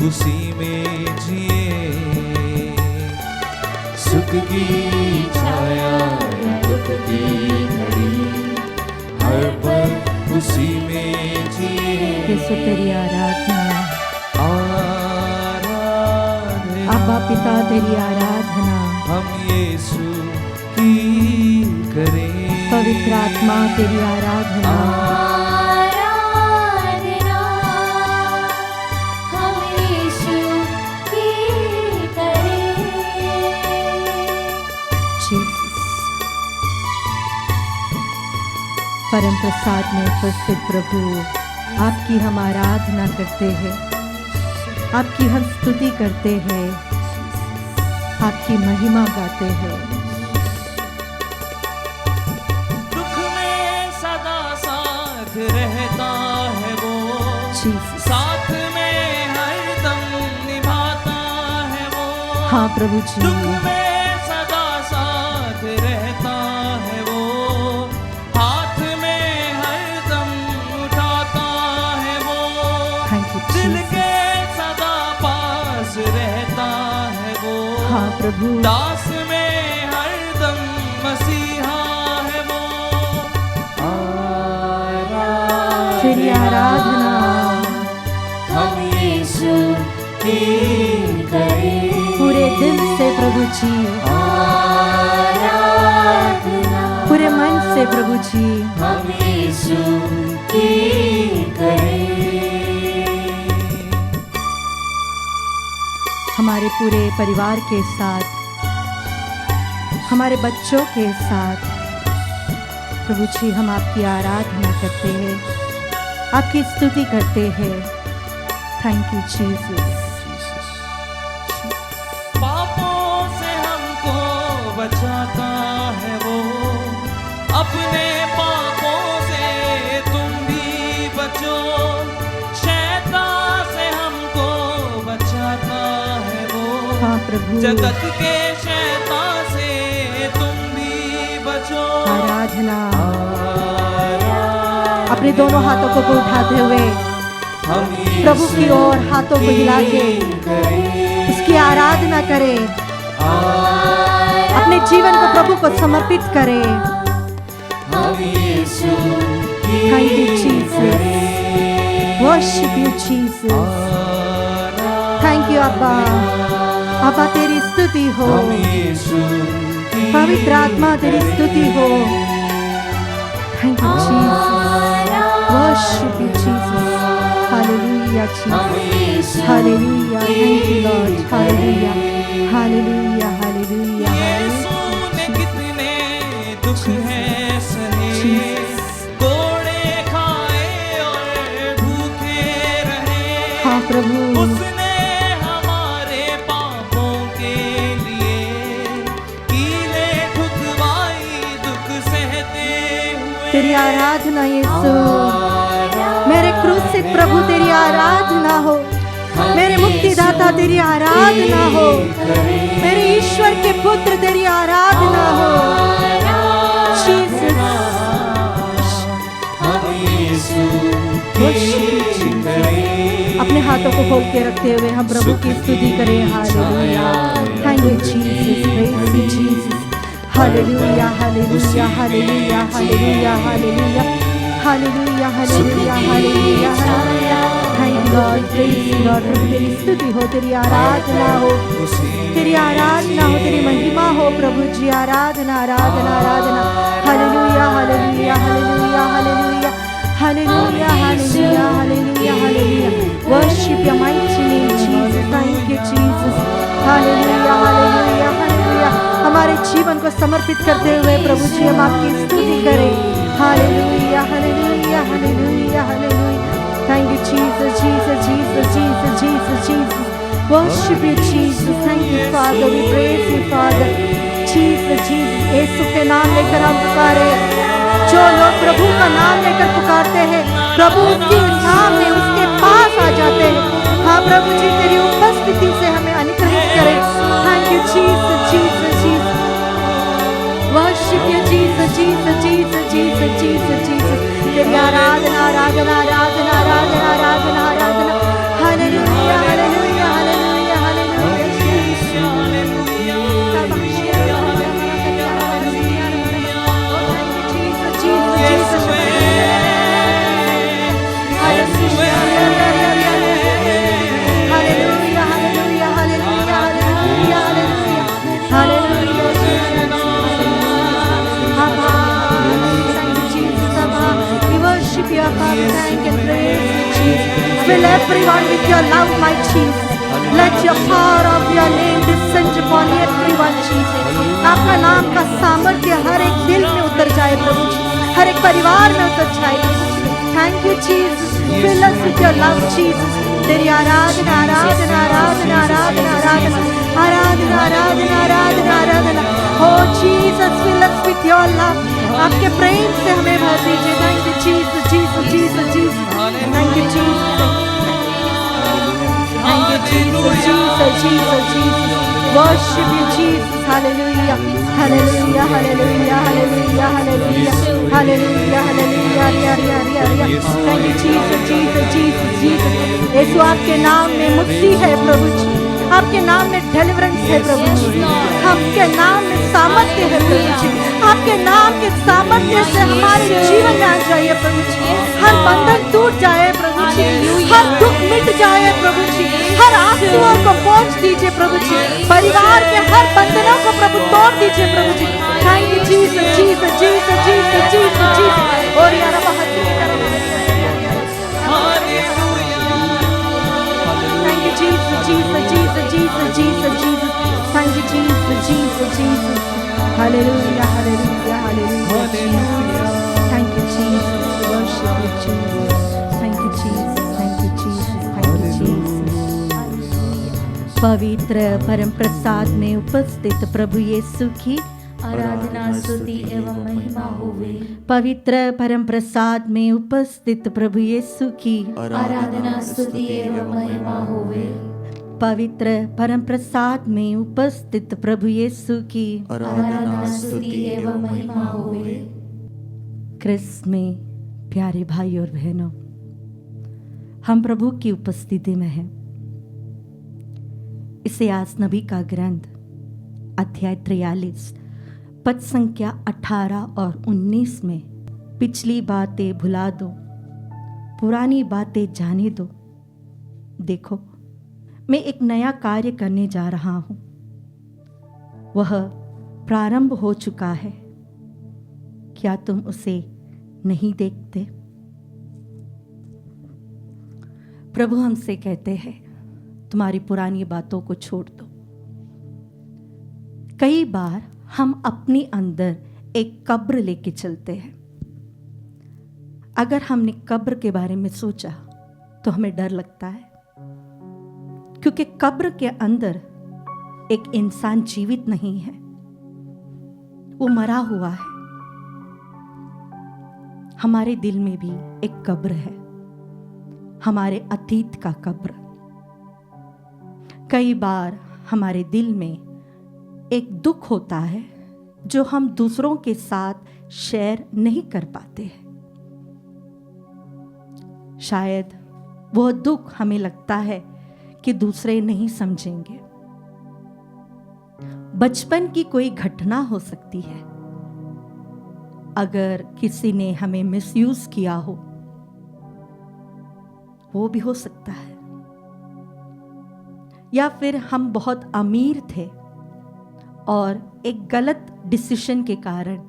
खुशी में जिए, सुख की छाया दुख की घड़ी, हर पल खुशी में जिए। यीशु तेरी आराधना, आराधना अब्बा पिता तेरी आराधना, हम यीशु की करें। पवित्र आत्मा तेरी आराधना, आराधना हम यीशु की करें। जीसस। परम प्रसाद में उपस्थित प्रभु, आपकी हम आराधना करते हैं, आपकी हम स्तुति करते हैं, आपकी महिमा गाते हैं। दुख में सदा साथ रहता है वो, जीसस। साथ में हरदम निभाता है वो। हाँ प्रभु जी, दुख में सदा साथ रहता है वो, हाथ में हरदम उठाता है वो। थैंक यू दिल जीसस। के सदा पास रहता है वो, हाँ प्रभु, दास में हरदम मसीहा है वो। तेरी आराधना, हम यीशु की करें। पूरे दिल से प्रभु जी, आराधना पूरे मन से प्रभु जी, हम यीशु की करें। हमारे पूरे परिवार के साथ, हमारे बच्चों के साथ प्रभु जी हम आपकी आराधना करते हैं, आपकी स्तुति करते हैं। Thank you Jesus. पापों से हमको बचाता है वो, अपने पापों से तुम भी बचो। शैतान से हमको बचाता है वो, हाँ प्रभु, जगत के शैतान से तुम भी बचो। आराधना। अपने दोनों हाथों को उठाते हुए प्रभु की ओर हाथों को हिला के उसकी आराधना करें, अपने जीवन को प्रभु को समर्पित करें। Thank you Jesus, worship you Jesus. Thank you अब्बा, अब्बा तेरी स्तुति हो, पवित्र आत्मा तेरी स्तुति हो। Thank you Jesus, worship you Jesus. Hallelujah Jesus, hallelujah, thank you lord, hallelujah, hallelujah, hallelujah. यीशु ने कितने दुख हैं सहे, कोड़े खाए और भूखे रहे। हाँ प्रभु, उसने हमारे पापों के लिए कीले ठुकवाई, दुख सहते हुए। तेरी आराधना यीशु, मेरे क्रूसित प्रभु तेरी आराधना हो, मेरे मुक्तिदाता तेरी आराधना हो, मेरे ईश्वर के पुत्र तेरी आराधना हो। जीसस, अपने हाथों को खोल के रखते हुए हम प्रभु की स्तुति करें। Hallelujah, thank you Jesus, praise you Jesus. Hallelujah, hallelujah, hallelujah, hallelujah, hallelujah, hallelujah, hallelujah, hallelujah, hallelujah. Thank you lord, praise you lord. प्रभु तेरी स्तुति हो, तेरी आराधना हो, तेरी आराधना हो, तेरी महिमा हो प्रभु जी। आराधना, आराधना, आराधना। Hallelujah, hallelujah, hallelujah, hallelujah, hallelujah, hallelujah, hallelujah, hallelujah. Worship your mighty name Jesus. Thank you Jesus. Hallelujah, hallelujah, hallelujah. हमारे जीवन को समर्पित करते हुए प्रभु जी हम आपकी स्तुति करें। Hallelujah, hallelujah, hallelujah, hallelujah. Thank you Jesus, Jesus, Jesus, Jesus, Jesus, Jesus. Worship you Jesus. Thank you father, we praise you father. Jesus, Jesus, यीशु के नाम लेकर हम पुकारे। जो लोग प्रभु का नाम लेकर पुकारते हैं, प्रभु उसकी नाम में उसके पास आ जाते हैं। हाँ प्रभु जी, तेरी उपस्थिति से हमें अनुग्रहित करें। Thank you Jesus, Jesus, Jesus. Worship you Jesus, Jesus, Jesus, Jesus, Jesus, Jesus. तेरी आराधना, आराधना, आराधना, आराधना, आराधना, आराधना। Hallelujah, hallelujah, Fill everyone with your love, my Jesus. Let your power of your name descend upon everyone, Jesus. आपका नाम का सामर्थ्य हर एक दिल में उतर जाए प्रभु जी, हर एक परिवार में उतर जाए प्रभु जी। Thank you, Jesus. Fill us with your love, Jesus. तेरी आराधना आराधना आराधना आराधना आराधना आराधना आराधना आराधना आराधना। Oh Jesus, fill us with your love. आपके प्रेम से हमें भर दीजिए। Thank you, Jesus, Jesus, Jesus, Jesus. Thank you, Jesus. Thank you, Jesus, Jesus, Jesus, Jesus. Worship you, Jesus. Hallelujah, hallelujah, hallelujah, hallelujah, hallelujah, hallelujah, hallelujah. Thank you, Jesus, Jesus, Jesus, Jesus. यीशु आपके नाम में मुक्ति है प्रभु जी, आपके नाम में deliverance है प्रभु जी, आपके नाम में सामर्थ्य है प्रभु जी, आपके नाम के सामर्थ्य से हमारे जीवन में आ जाइए प्रभु जी, हर बंधन टूट जाए प्रभु जी, हर दुख मिट जाए प्रभु जी, हर आंसुओं को पोंछ दीजिए प्रभु जी, परिवार के हर बंधनों को प्रभु तोड़ दीजिए प्रभु जी। Thank you Jesus, Jesus, Jesus, Jesus, Jesus, Jesus. और यार Jesus, Jesus, Jesus, Jesus, Jesus, Jesus. Thank you, Jesus, Jesus, Jesus. Hallelujah, hallelujah, hallelujah, Jesus. Thank you, Jesus. Worship you, Jesus. Thank you, Jesus. Thank you, Jesus. Thank you, Jesus. पवित्र परम प्रसाद में उपस्थित प्रभु यीशु की आराधना स्तुति एवं महिमा होवे। पवित्र परम प्रसाद में उपस्थित प्रभु यीशु की आराधना स्तुति एवं महिमा होवे। पवित्र परम प्रसाद में उपस्थित प्रभु यीशु की आराधना स्तुति एवं महिमा होवे। क्रिस्त में प्यारे भाई और बहनों, हम प्रभु की उपस्थिति में हैं। इसायास नबी का ग्रंथ अध्याय 43 पद संख्या 18 और 19 में पिछली बातें भुला दो, पुरानी बातें जाने दो, देखो मैं एक नया कार्य करने जा रहा हूं, वह प्रारंभ हो चुका है, क्या तुम उसे नहीं देखते? प्रभु हमसे कहते हैं तुम्हारी पुरानी बातों को छोड़ दो। कई बार हम अपने अंदर एक कब्र लेके चलते हैं। अगर हमने कब्र के बारे में सोचा तो हमें डर लगता है, क्योंकि कब्र के अंदर एक इंसान जीवित नहीं है, वो मरा हुआ है। हमारे दिल में भी एक कब्र है, हमारे अतीत का कब्र। कई बार हमारे दिल में एक दुख होता है जो हम दूसरों के साथ शेयर नहीं कर पाते हैं। शायद वो दुख हमें लगता है कि दूसरे नहीं समझेंगे। बचपन की कोई घटना हो सकती है, अगर किसी ने हमें मिसयूज किया हो, वो भी हो सकता है। या फिर हम बहुत अमीर थे और एक गलत डिसीजन के कारण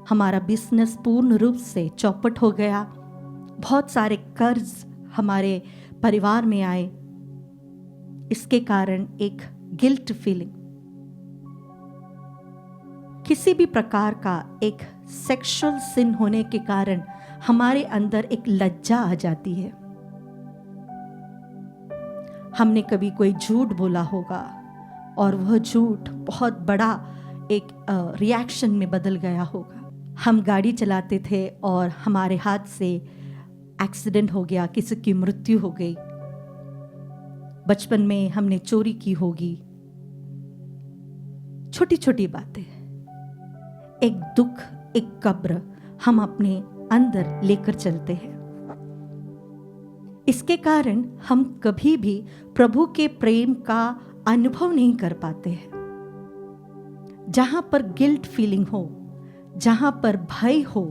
हमारा बिजनेस पूर्ण रूप से चौपट हो गया, बहुत सारे कर्ज हमारे परिवार में आए, इसके कारण एक गिल्ट फीलिंग, किसी भी प्रकार का एक सेक्सुअल सिन होने के कारण हमारे अंदर एक लज्जा आ जाती है। हमने कभी कोई झूठ बोला होगा और वह झूठ बहुत बड़ा एक रिएक्शन में बदल गया होगा। हम गाड़ी चलाते थे और हमारे हाथ से एक्सीडेंट हो गया, किसी की मृत्यु हो गई। बचपन में हमने चोरी की होगी। छोटी छोटी बातें, एक दुख, एक कब्र हम अपने अंदर लेकर चलते हैं। इसके कारण हम कभी भी प्रभु के प्रेम का अनुभव नहीं कर पाते हैं। जहां पर गिल्ट फीलिंग हो, जहां पर भय हो,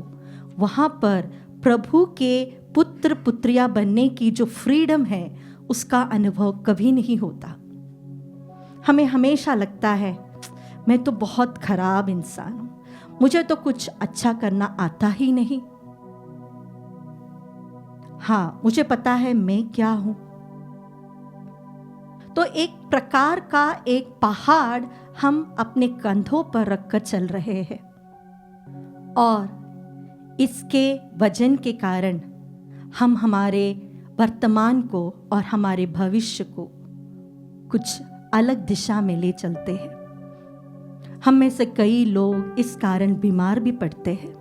वहां पर प्रभु के पुत्र पुत्रिया बनने की जो फ्रीडम है, उसका अनुभव कभी नहीं होता। हमें हमेशा लगता है मैं तो बहुत खराब इंसान हूं, मुझे तो कुछ अच्छा करना आता ही नहीं। हाँ, मुझे पता है मैं क्या हूं। तो एक प्रकार का एक पहाड़ हम अपने कंधों पर रखकर चल रहे हैं, और इसके वजन के कारण हम हमारे वर्तमान को और हमारे भविष्य को कुछ अलग दिशा में ले चलते हैं। हम में से कई लोग इस कारण बीमार भी पड़ते हैं।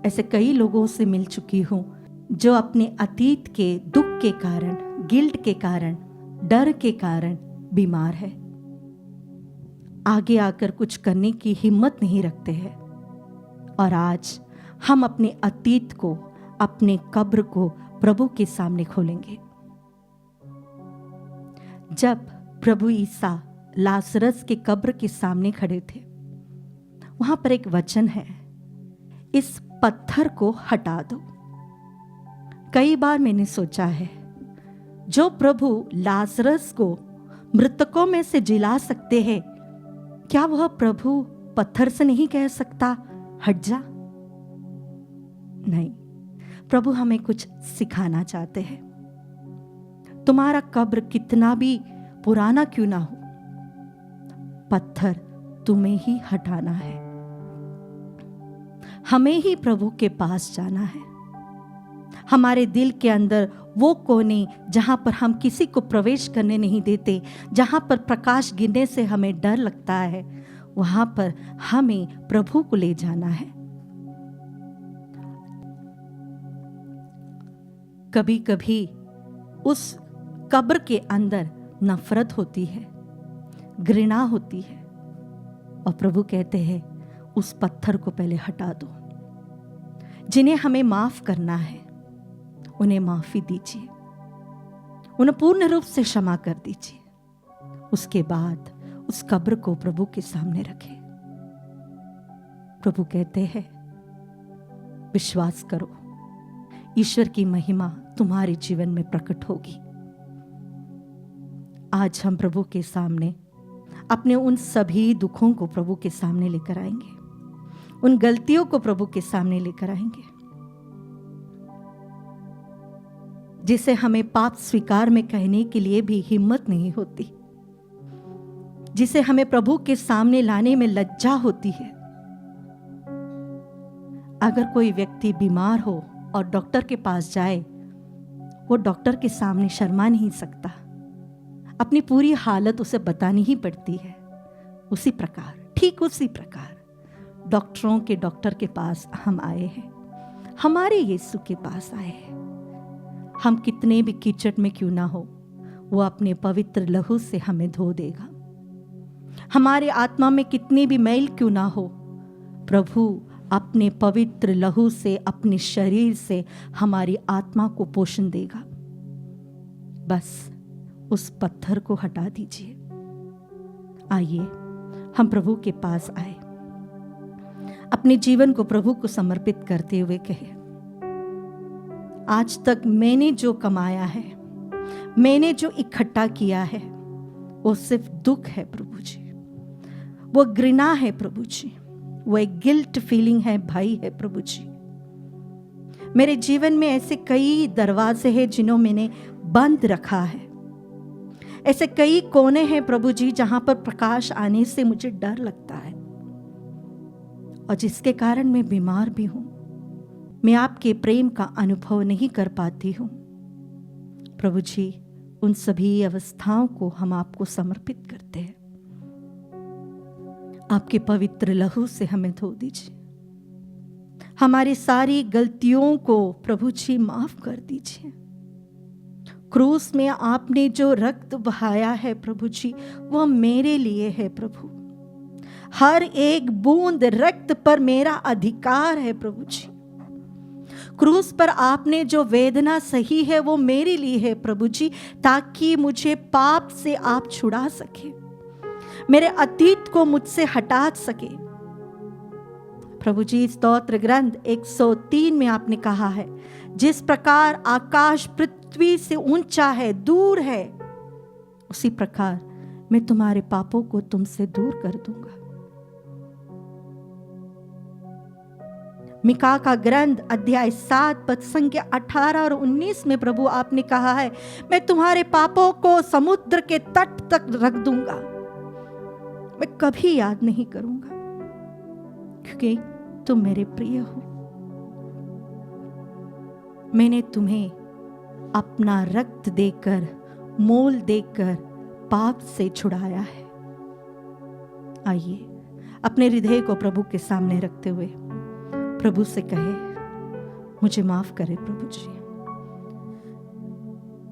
ऐसे कई लोगों से मिल चुकी हूं जो अपने अतीत के दुख के कारण, गिल्ट के कारण, डर के कारण बीमार है। आगे आकर कुछ करने की हिम्मत नहीं रखते हैं। और आज हम अपने अतीत को, अपने कब्र को प्रभु के सामने खोलेंगे। जब प्रभु ईसा लाजरस के कब्र के सामने खड़े थे, वहां पर एक वचन है, इस पत्थर को हटा दो। कई बार मैंने सोचा है, जो प्रभु लाजरस को मृतकों में से जिला सकते हैं, क्या वह प्रभु पत्थर से नहीं कह सकता हट जा? नहीं, प्रभु हमें कुछ सिखाना चाहते हैं। तुम्हारा कब्र कितना भी पुराना क्यों ना हो, पत्थर तुम्हें ही हटाना है। हमें ही प्रभु के पास जाना है। हमारे दिल के अंदर वो कोने जहां पर हम किसी को प्रवेश करने नहीं देते, जहां पर प्रकाश गिरने से हमें डर लगता है, वहां पर हमें प्रभु को ले जाना है। कभी कभी उस कब्र के अंदर नफरत होती है, घृणा होती है, और प्रभु कहते हैं उस पत्थर को पहले हटा दो। जिन्हें हमें माफ करना है उन्हें माफी दीजिए, उन्हें पूर्ण रूप से क्षमा कर दीजिए। उसके बाद उस कब्र को प्रभु के सामने रखें। प्रभु कहते हैं विश्वास करो, ईश्वर की महिमा तुम्हारे जीवन में प्रकट होगी। आज हम प्रभु के सामने अपने उन सभी दुखों को प्रभु के सामने लेकर आएंगे, उन गलतियों को प्रभु के सामने लेकर आएंगे जिसे हमें पाप स्वीकार में कहने के लिए भी हिम्मत नहीं होती, जिसे हमें प्रभु के सामने लाने में लज्जा होती है। अगर कोई व्यक्ति बीमार हो और डॉक्टर के पास जाए, वो डॉक्टर के सामने शर्मा नहीं सकता, अपनी पूरी हालत उसे बतानी ही पड़ती है। उसी प्रकार, ठीक उसी प्रकार डॉक्टरों के डॉक्टर के पास हम आए हैं, हमारे यीशु के पास आए हैं। हम कितने भी कीचड़ में क्यों ना हो, वो अपने पवित्र लहू से हमें धो देगा। हमारे आत्मा में कितनी भी मैल क्यों ना हो, प्रभु अपने पवित्र लहू से, अपने शरीर से हमारी आत्मा को पोषण देगा। बस उस पत्थर को हटा दीजिए। आइए हम प्रभु के पास आए, अपने जीवन को प्रभु को समर्पित करते हुए कहे, आज तक मैंने जो कमाया है, मैंने जो इकट्ठा किया है, वो सिर्फ दुख है प्रभु जी, वो घृणा है प्रभु जी, वो एक गिल्ट फीलिंग है, भय है प्रभु जी। मेरे जीवन में ऐसे कई दरवाजे हैं जिन्हों मैंने बंद रखा है, ऐसे कई कोने हैं प्रभु जी जहां पर प्रकाश आने से मुझे डर लगता है, और जिसके कारण मैं बीमार भी हूं। मैं आपके प्रेम का अनुभव नहीं कर पाती हूं प्रभु जी। उन सभी अवस्थाओं को हम आपको समर्पित करते हैं। आपके पवित्र लहू से हमें धो दीजिए, हमारी सारी गलतियों को प्रभु जी माफ कर दीजिए। क्रूस में आपने जो रक्त बहाया है प्रभु जी, वह मेरे लिए है प्रभु। हर एक बूंद रक्त पर मेरा अधिकार है प्रभु जी। क्रूस पर आपने जो वेदना सही है वो मेरे लिए है प्रभु जी, ताकि मुझे पाप से आप छुड़ा सके, मेरे अतीत को मुझसे हटा सके। प्रभु जी, स्तोत्र ग्रंथ 103 में आपने कहा है, जिस प्रकार आकाश पृथ्वी से ऊंचा है, दूर है, उसी प्रकार मैं तुम्हारे पापों को तुमसे दूर कर दूंगा। मिका का ग्रंथ अध्याय 7 पद संख्या 18 और 19 में प्रभु आपने कहा है, मैं तुम्हारे पापों को समुद्र के तट तक रख दूंगा, मैं कभी याद नहीं करूंगा, क्योंकि तुम मेरे प्रिय हो। मैंने तुम्हें अपना रक्त देकर, मोल देकर पाप से छुड़ाया है। आइए अपने हृदय को प्रभु के सामने रखते हुए प्रभु से कहे, मुझे माफ करे प्रभु जी,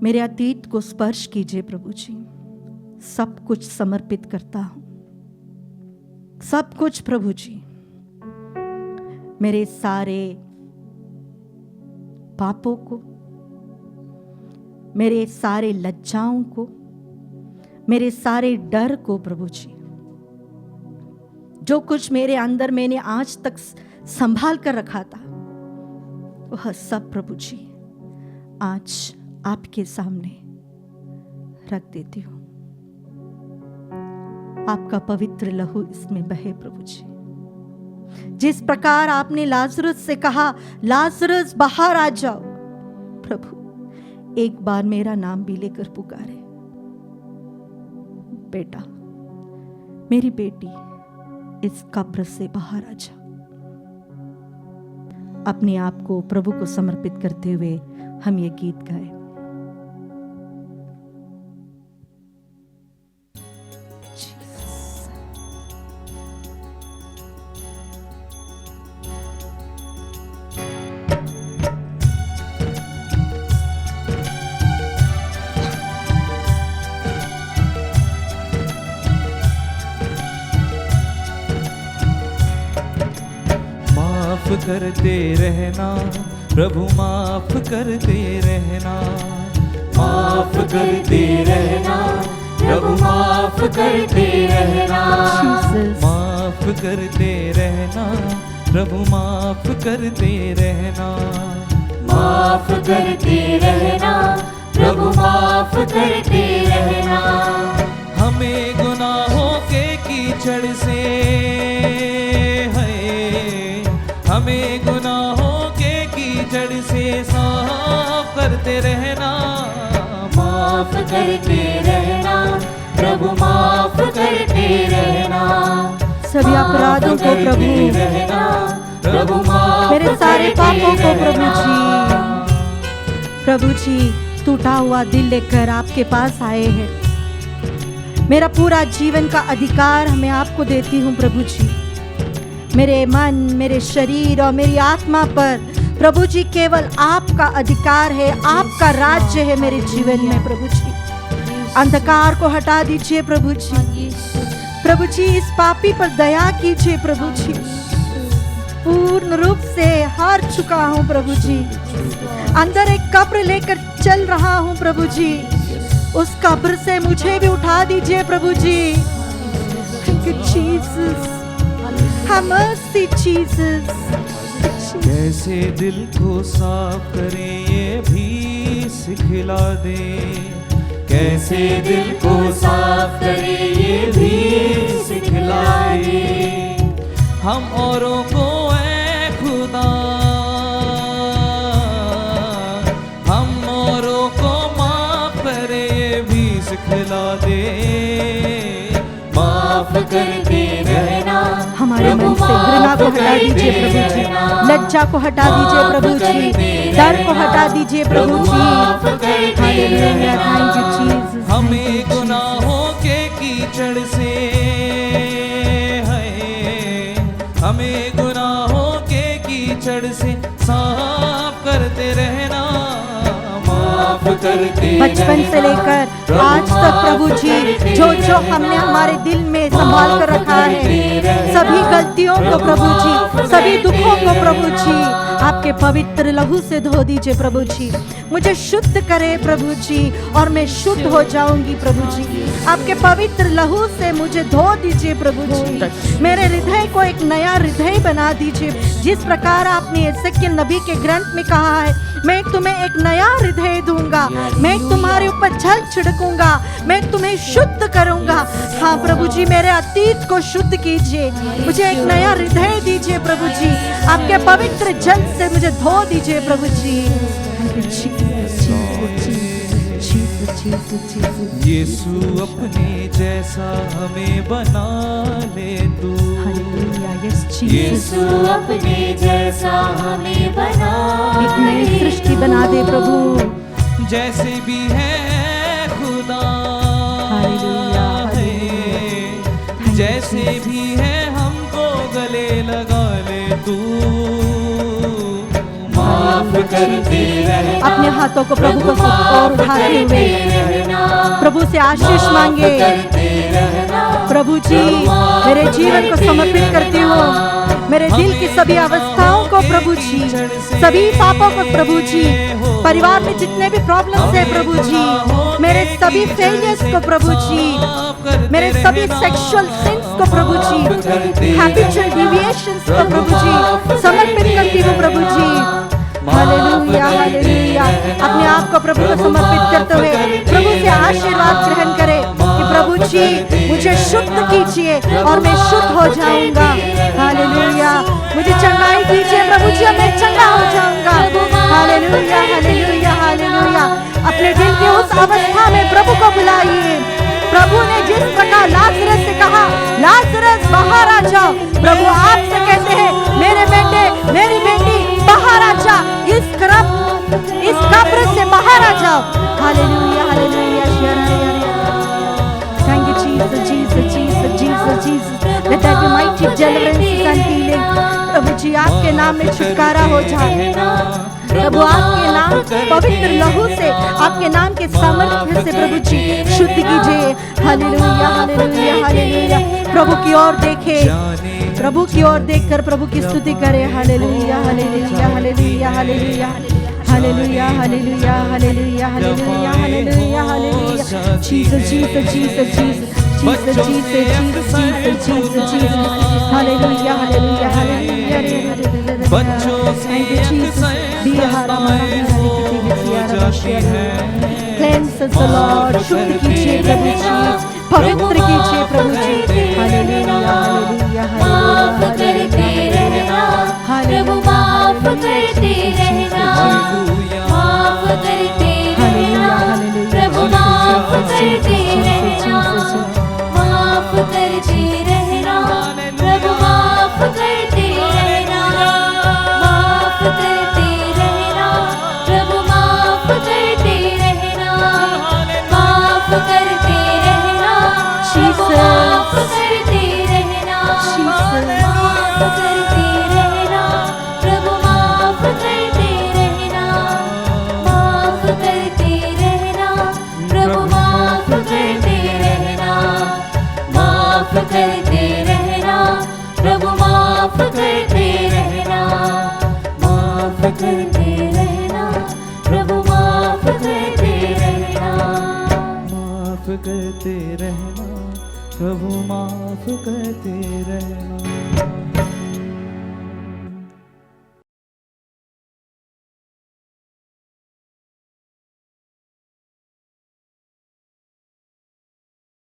मेरे अतीत को स्पर्श कीजिए प्रभु जी, सब कुछ समर्पित करता हूं, सब कुछ प्रभु जी, मेरे सारे पापों को, मेरे सारे लज्जाओं को, मेरे सारे डर को प्रभु जी, जो कुछ मेरे अंदर मैंने आज तक संभाल कर रखा था, वह सब प्रभु जी आज आपके सामने रख देती हूं। आपका पवित्र लहू इसमें बहे प्रभु जी। जिस प्रकार आपने लाजरस से कहा, लाजरस बाहर आ जाओ, प्रभु एक बार मेरा नाम भी लेकर पुकारे, बेटा, मेरी बेटी, इस कब्र से बाहर आ जा। अपने आप को प्रभु को समर्पित करते हुए हम ये गीत गाए। माफ करते रहना प्रभु, माफ करते रहना, माफ करते रहना प्रभु, माफ करते रहना, माफ करते रहना प्रभु, माफ करते रहना, माफ करते रहना प्रभु, माफ करते रहना। हमें गुनाहों के कीचड़ से, हमें गुनाहों के कीचड़ से साफ करते रहना, माफ करते रहना प्रभु, माफ करते रहना, सभी अपराधों को प्रभु, प्रभु माफ मेरे सारे पापों को प्रभु जी, प्रभु जी टूटा हुआ दिल लेकर आपके पास आए हैं। मेरा पूरा जीवन का अधिकार मैं आपको देती हूँ प्रभु जी। मेरे मन, मेरे शरीर और मेरी आत्मा पर प्रभु जी केवल आपका अधिकार है, आपका राज्य है मेरे जीवन में प्रभु जी। अंधकार को हटा दीजिए प्रभु जी, प्रभु जी इस पापी पर दया कीजिए प्रभु जी। पूर्ण रूप से हार चुका हूँ प्रभु जी, अंदर एक कब्र लेकर चल रहा हूँ प्रभु जी, उस कब्र से मुझे भी उठा दीजिए प्रभु जी। Thank you, Jesus. Have mercy, Jesus. कैसे दिल को साफ करें ये भी सिखला दे, कैसे दिल को साफ करें ये भी सिखलाए। हम औरों को ऐ खुदा, हम औरों को माफ करे ये भी सिखला दे, माफ करते रहना हमारे मन से घृणा को हटा दीजिए प्रभु जी, लज्जा को हटा दीजिए प्रभु जी, डर को हटा दीजिए प्रभु जी। Hallelujah, thank you Jesus. हमें गुनाहों के कीचड़ से, हमें गुनाहों के कीचड़ से साफ करते रहना, माफ करते। बचपन से लेकर आज तक प्रभु जी जो जो हमने हमारे दिल में संभाल कर रखा है, सभी गलतियों को प्रभु जी, सभी दुखों को प्रभु जी आपके पवित्र लहू से धो दीजिए प्रभु जी। मुझे शुद्ध करे प्रभु जी और मैं शुद्ध हो जाऊंगी प्रभु जी। आपके पवित्र लहू से मुझे धो दीजिए प्रभु जी। मेरे हृदय को एक नया हृदय बना दीजिए, जिस प्रकार आपने एजेकियल नबी के ग्रंथ में कहा है, मैं तुम्हें एक नया हृदय दूंगा, मैं तुम्हारे ऊपर जल छिड़कूंगा, मैं तुम्हें शुद्ध करूंगा। हाँ प्रभु जी, मेरे अतीत को शुद्ध कीजिए, मुझे एक नया हृदय दीजिए प्रभु जी। आपके पवित्र जल से मुझे धो दीजिए प्रभु जी। यीशु अपने जैसा हमें बना ले तू। यीशु अपने जैसा हमें बना एक नई सृष्टि बना दे प्रभु, जैसे भी है खुदा है, जैसे भी है हमको गले लगा ले तू। माफ करते रहना, अपने हाथों को प्रभु को और उठाते हुए प्रभु से आशीष मांगे। प्रभु जी, मेरे जीवन को समर्पित करती हूँ, मेरे दिल की सभी अवस्थाओं को प्रभु जी, सभी पापों को प्रभु जी, परिवार में जितने भी प्रॉब्लम्स है प्रभु जी, मेरे सभी फेलियर्स को प्रभु जी, मेरे सभी सेक्सुअल सिंस को प्रभु जी, हैबिचुअल डिविएशंस को प्रभु जी समर्पित करती हूँ प्रभु जी। Hallelujah hallelujah. अपने आप को प्रभु को समर्पित करते हुए प्रभु से आशीर्वाद ग्रहण करें कि प्रभु जी मुझे शुद्ध कीजिए और मैं शुद्ध हो जाऊंगा। हालेलुया। मुझे चंगाई दीजिए प्रभु जी और मैं चंगा हो जाऊंगा। Hallelujah hallelujah hallelujah. अपने दिल की उस अवस्था में प्रभु को बुलाइए। प्रभु ने जिस प्रकार लाजरस से कहा, लाजरस बाहर आ जाओ, प्रभु आपसे कहते हैं, मेरे बेटे मेरी बेटी बाहर आ जा, इस कब्र से बाहर आ जाओ। Hallelujah hallelujah. Thank you Jesus Jesus Jesus Jesus Jesus। Let there be mighty deliverance and healing। प्रभु जी आपके नाम में छुटकारा हो जाए। प्रभु आपके नाम पवित्र लहू से, आपके नाम के सामर्थ्य से प्रभु जी शुद्ध कीजिए। Hallelujah hallelujah hallelujah. प्रभु की ओर देखे, प्रभु की ओर देखकर प्रभु की स्तुति करे। Hallelujah hallelujah hallelujah hallelujah hallelujah hallelujah hallelujah hallelujah hallelujah hallelujah. Jesus Jesus Jesus Jesus Jesus Jesus Jesus Jesus Jesus. Hallelujah hallelujah hallelujah. बच्चों से क्लेंस अस लॉर्ड, शुद्ध कीजिए प्रभु जी, पवित्र कीजिए प्रभु जी। हालेलुया हालेलुया हालेलुया प्रभु माफ करते रहना, माफ करते रहना, प्रभु माफ करते रहना, माफ करते रहना, प्रभु माफ करते रहना, माफ करते रहना, प्रभु माफ करते रहना, माफ करते रहना, माफ करते रहना, माफ करते रहना, प्रभु माफ करते रहना, माफ करते रहना, प्रभु माफ करते रहना, माफ करते रहना, प्रभु माफ करते रहना, माफ करते रहना, प्रभु माफ करते रहना, माफ करते रहना, प्रभु माफ करते रहना।